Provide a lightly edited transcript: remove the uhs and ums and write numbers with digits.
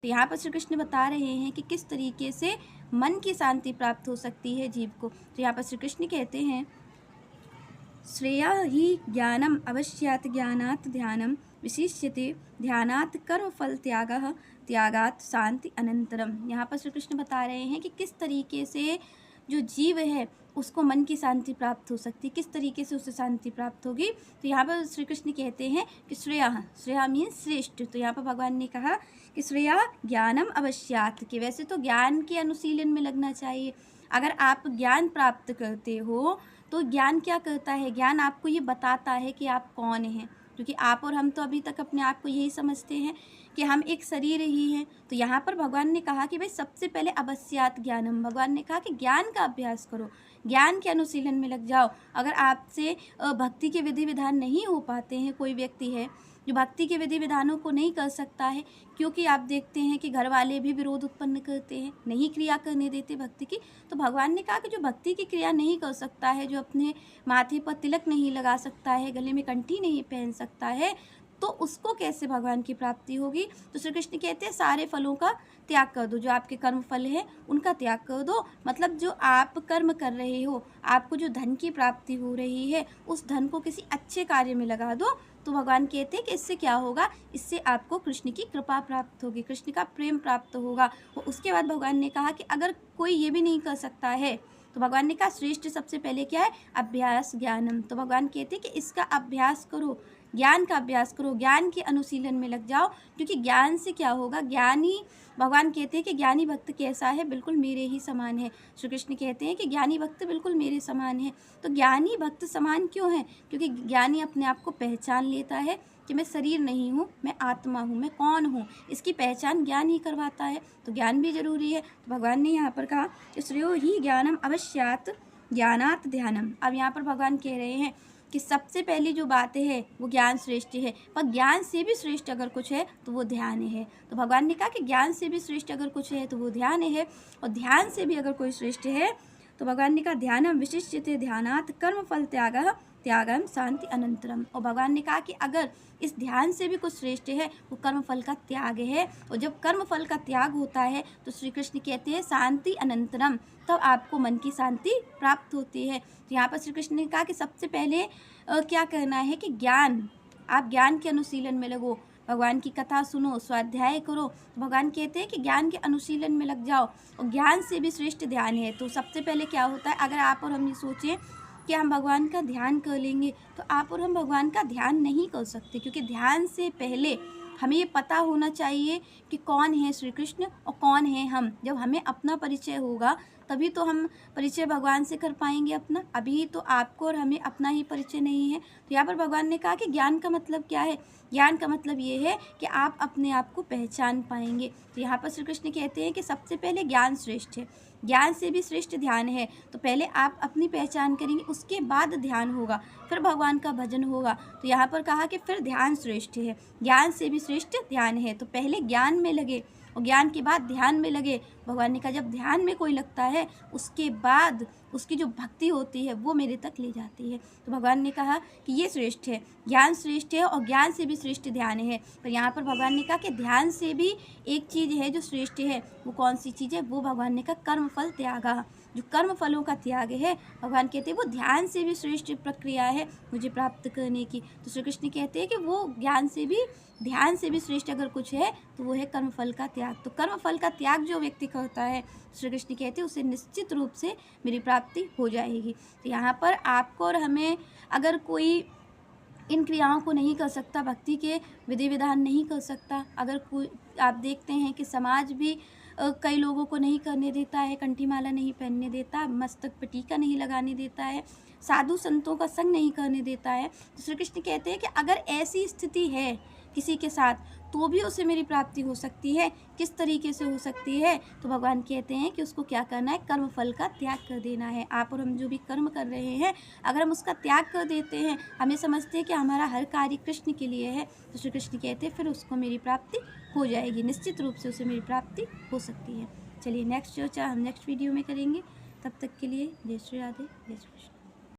तो यहाँ पर श्री कृष्ण बता रहे हैं कि किस तरीके से मन की शांति प्राप्त हो सकती है जीव को। तो यहाँ पर श्री कृष्ण कहते हैं, श्रेया ही ज्ञानम अवश्यात ज्ञानात् ध्यानम विशिष्यते ध्यानात् कर्म फल त्यागः त्यागात् शांति अनंतरम। यहाँ पर श्री कृष्ण बता रहे हैं कि किस तरीके से जो जीव है उसको मन की शांति प्राप्त हो सकती है, किस तरीके से उसे शांति प्राप्त होगी। तो यहाँ पर श्री कृष्ण कहते हैं कि श्रेया मीन्स श्रेष्ठ। तो यहाँ पर भगवान ने कहा कि श्रेया ज्ञानम अवश्यात, कि वैसे तो ज्ञान के अनुशीलन में लगना चाहिए। अगर आप ज्ञान प्राप्त करते हो तो ज्ञान क्या करता है, ज्ञान आपको ये बताता है कि आप कौन हैं, क्योंकि आप और हम तो अभी तक अपने आप को यही समझते हैं कि हम एक शरीर ही हैं। तो यहाँ पर भगवान ने कहा कि भाई सबसे पहले अवश्यात ज्ञानम, भगवान ने कहा कि ज्ञान का अभ्यास करो, ज्ञान के अनुशीलन में लग जाओ। अगर आपसे भक्ति के विधि विधान नहीं हो पाते हैं, कोई व्यक्ति है जो भक्ति के विधि विधानों को नहीं कर सकता है, क्योंकि आप देखते हैं कि घर वाले भी विरोध उत्पन्न करते हैं, नहीं क्रिया करने देते भक्ति की। तो भगवान ने कहा कि जो भक्ति की क्रिया नहीं कर सकता है, जो अपने माथे पर तिलक नहीं लगा सकता है, गले में कंठी नहीं पहन सकता है, तो उसको कैसे भगवान की प्राप्ति होगी। तो श्री कृष्ण कहते हैं सारे फलों का त्याग कर दो, जो आपके कर्म फल है उनका त्याग कर दो। मतलब जो आप कर्म कर रहे हो, आपको जो धन की प्राप्ति हो रही है, उस धन को किसी अच्छे कार्य में लगा दो। तो भगवान कहते हैं कि इससे क्या होगा, इससे आपको कृष्ण की कृपा प्राप्त होगी, कृष्ण का प्रेम प्राप्त होगा। और उसके बाद भगवान ने कहा कि अगर कोई ये भी नहीं कर सकता है, तो भगवान ने कहा श्रेष्ठ सबसे पहले क्या है, अभ्यास ज्ञानम। तो भगवान कहते हैं कि इसका अभ्यास करो, ज्ञान का अभ्यास करो, ज्ञान के अनुशीलन में लग जाओ, क्योंकि ज्ञान से क्या होगा, ज्ञानी, भगवान कहते हैं कि ज्ञानी भक्त कैसा है, बिल्कुल मेरे ही समान है। श्री कृष्ण कहते हैं कि ज्ञानी भक्त बिल्कुल मेरे समान है। तो ज्ञानी भक्त समान क्यों है, क्योंकि ज्ञानी अपने आप को पहचान लेता है कि मैं शरीर नहीं हूँ, मैं आत्मा हूँ, मैं कौन हूँ, इसकी पहचान ज्ञान ही करवाता है। तो ज्ञान भी जरूरी है। तो भगवान ने यहाँ पर कहा कि श्रेयो ही ज्ञानम अवश्यात ज्ञानात् ध्यानम। अब यहाँ पर भगवान कह रहे हैं कि सबसे पहली जो बात है वो ज्ञान श्रेष्ठ है, पर ज्ञान से भी श्रेष्ठ अगर कुछ है तो वो ध्यान है। तो भगवान ने कहा कि ज्ञान से भी श्रेष्ठ अगर कुछ है तो वो ध्यान है, और ध्यान से भी अगर कोई श्रेष्ठ है तो भगवान ने कहा ध्यानम विशिष्यते ध्यानात् कर्म फल त्यागः त्यागम शांति अनंतरम। और भगवान ने कहा कि अगर इस ध्यान से भी कुछ श्रेष्ठ है वो कर्म फल का त्याग है, और जब कर्म फल का त्याग होता है तो श्री कृष्ण कहते हैं शांति अनंतरम, तब आपको मन की शांति प्राप्त होती है। तो यहाँ पर श्री कृष्ण ने कहा कि सबसे पहले क्या करना है कि ज्ञान, आप ज्ञान के अनुशीलन में लगो, भगवान की कथा सुनो, स्वाध्याय करो। तो भगवान कहते हैं कि ज्ञान के अनुशीलन में लग जाओ, और ज्ञान से भी श्रेष्ठ ध्यान है। तो सबसे पहले क्या होता है, अगर आप और हम ये सोचें कि हम भगवान का ध्यान कर लेंगे, तो आप और हम भगवान का ध्यान नहीं कर सकते, क्योंकि ध्यान से पहले हमें ये पता होना चाहिए कि कौन है श्री कृष्ण और कौन है हम। जब हमें अपना परिचय होगा तभी तो हम परिचय भगवान से कर पाएंगे अपना। अभी तो आपको और हमें अपना ही परिचय नहीं है। तो यहाँ पर भगवान ने कहा कि ज्ञान का मतलब क्या है, ज्ञान का मतलब ये है कि आप अपने आप को पहचान पाएंगे। तो यहाँ पर श्री कृष्ण कहते हैं कि सबसे पहले ज्ञान श्रेष्ठ है, ज्ञान से भी श्रेष्ठ ध्यान है। तो पहले आप अपनी पहचान करेंगे, उसके बाद ध्यान होगा, फिर भगवान का भजन होगा। तो यहाँ पर कहा कि फिर ध्यान श्रेष्ठ है, ज्ञान से भी श्रेष्ठ ध्यान है। तो पहले ज्ञान में लगे और ज्ञान के बाद ध्यान में लगे। भगवान ने कहा जब ध्यान में कोई लगता है उसके बाद उसकी जो भक्ति होती है वो मेरे तक ले जाती है। तो भगवान ने कहा कि ये श्रेष्ठ है, ज्ञान श्रेष्ठ है, और ज्ञान से भी श्रेष्ठ ध्यान है। पर यहाँ पर भगवान ने कहा कि ध्यान से भी एक चीज़ है जो श्रेष्ठ है। वो कौन सी चीज़ है, वो भगवान ने कहा कर्म फल त्यागा, जो कर्म फलों का त्याग है, भगवान कहते हैं वो ध्यान से भी श्रेष्ठ प्रक्रिया है मुझे प्राप्त करने की। तो श्री कृष्ण कहते हैं कि वो ज्ञान से भी, ध्यान से भी श्रेष्ठ अगर कुछ है तो वो है कर्म फल का त्याग। तो कर्म फल का त्याग जो व्यक्ति करता है, श्री कृष्ण कहते हैं उसे निश्चित रूप से मेरी प्राप्ति हो जाएगी। तो यहाँ पर आपको और हमें अगर कोई इन क्रियाओं को नहीं कर सकता, भक्ति के विधि विधान नहीं कर सकता, अगर कोई, आप देखते हैं कि समाज भी कई लोगों को नहीं करने देता है, कंठी माला नहीं पहनने देता, मस्तक पे टीका नहीं लगाने देता है, साधु संतों का संग नहीं करने देता है। तो श्री कृष्ण कहते हैं कि अगर ऐसी स्थिति है किसी के साथ तो भी उसे मेरी प्राप्ति हो सकती है। किस तरीके से हो सकती है, तो भगवान कहते हैं कि उसको क्या करना है, कर्म फल का त्याग कर देना है। आप और हम जो भी कर्म कर रहे हैं, अगर हम उसका त्याग कर देते हैं, हमें समझते हैं कि हमारा हर कार्य कृष्ण के लिए है, तो श्री कृष्ण कहते हैं फिर उसको मेरी प्राप्ति हो जाएगी, निश्चित रूप से उसे मेरी प्राप्ति हो सकती है। चलिए नेक्स्ट चर्चा हम नेक्स्ट वीडियो में करेंगे। तब तक के लिए जय श्री राधे, जय श्री कृष्ण।